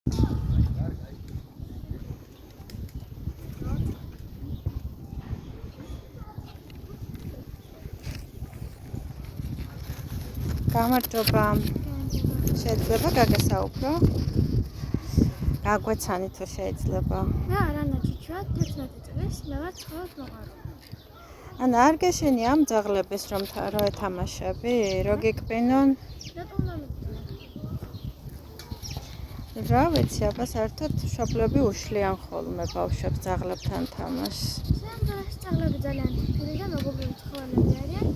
გამარჯობა. შეიძლება გაგესაუბრო? გაგვეცანი თუ შეიძლება. რა არანა ჩიჩვა 11 წლის მე ვარ ცხოველთ მოყარულე. ან არ გეშენი ამ ძაღლების რომ რო ეთამაშები, რო გეკბინონ? რატომ ამიტომ? რა ვიცი, აბა საერთოდ მშობლები უშლიან ხოლმე ბავშვებს ძაღლებთან თამაშს. შემდგომში ძაღლები ძალიან თითქმის და მეგობრული ცხოველები არიან.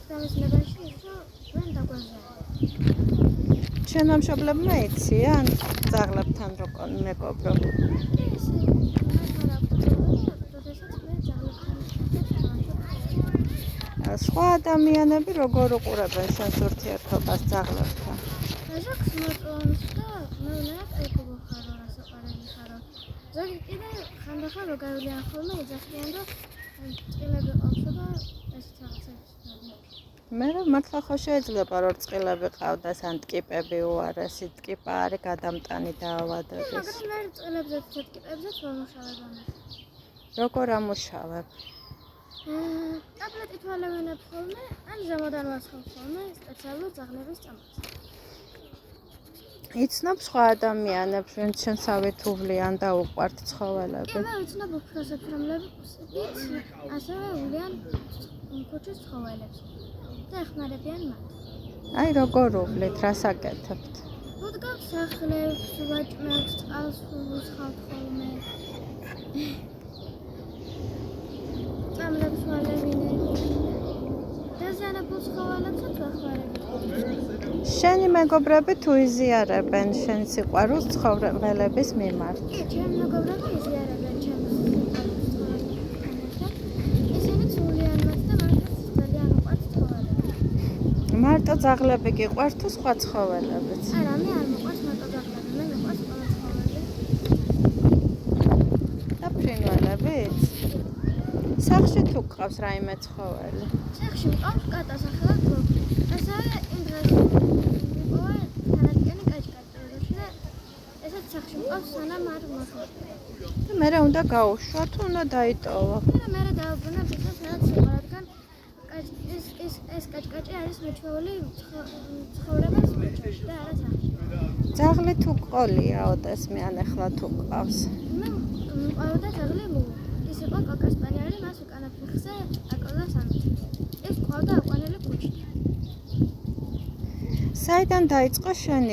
გამოსლებაში ისო ვერ დაგვაზარდა. ჩვენმა მშობლებმა იციან ძაღლებთან როგორ მეგობრო? სხვა ადამიანები როგორ უყურებენ შენს ურთიერთობას ძაღლებთან? ჟაქს მოწონს და მე უნდათ ეკუბო ხარო რასაყარელი ხარო. ზოგი კიდე ხანდახან რო გავიან ხოლმე ეძახიან და წილები ყავსო და ეს რაღაცებს მე მართლა ხო შეიძლება რომ წყილები ყავდეს ან ტკიპები უარესი ტკიპა არის გადამტანი დაავადების. მაგრამ მე წყილებზე ტკიპებზეც ვამუშავებ ამას. როგორ ამუშავებ? ტაბლეტით ვალევინებ ხოლმე, ან ზემოდან ვაცხობ ხოლმე სპეციალურ ძაღლების წამალს. იცნობ სხვა ადამიანებს, ვინც შენსავით უვლიან და უყვართ ცხოველები? კი, მე ვიცნობ უფროსებს, რომლებიც ასევე უვლიან ქუჩის ცხოველებს და ეხმარებიან მათ. აი როგორ უვლით, რას აკეთებთ? ვუდგავთ სახლებს, ვაჭმევთ, წყალს ვუსხავთ ხოლმე. წამლებს ვალევინებ. დაზიანებულ ცხოველებსაც ვახმარებთ. შენი მეგობრები თუ იზიარებენ შენ სიყვარულს ცხოველების მიმართ? კი, ჩემი მეგობრები იზიარებენ ჩემს ცხოველებთან. ისინი ცულიან მათ და მათაც ძალიან უყვართ ცხოველები. მარტო ძაღლები გიყვართ თუ სხვა ცხოველებიც? არა, მე არ მოყვარს მარტო ძაღლები, მე მიყვარს ყველა ცხოველი. და ფრინველებიც? სახლში თუ გყავს რაიმე ცხოველი? სახლში მყავს კატა სახელად გოგი. ასევე იმ დღეს მიყოლა თანადგენი კაჭკაჭი და ესეც სახლში მყავს სანამ არ მოხდება. და მერე უნდა გაუშვა თუ უნდა დაიტოვა? მე დავუბრუნე ბიზნეს რაც იყო, რადგან ეს კაჭკაჭი არის მიჩვეული ცხოვრებას მიჩვევს და არა სახლში. ძაღლი თუ ყოლია ოდესმე ან ახლა თუ გყავს? მე მყავდა ძაღლი მუ. ის იყო კაკასპანიელი, მას უკანა ფეხზე აკოლა სამი. ეს ყავდა აყვანილი კუჩით. საიდან დაიწყო შენი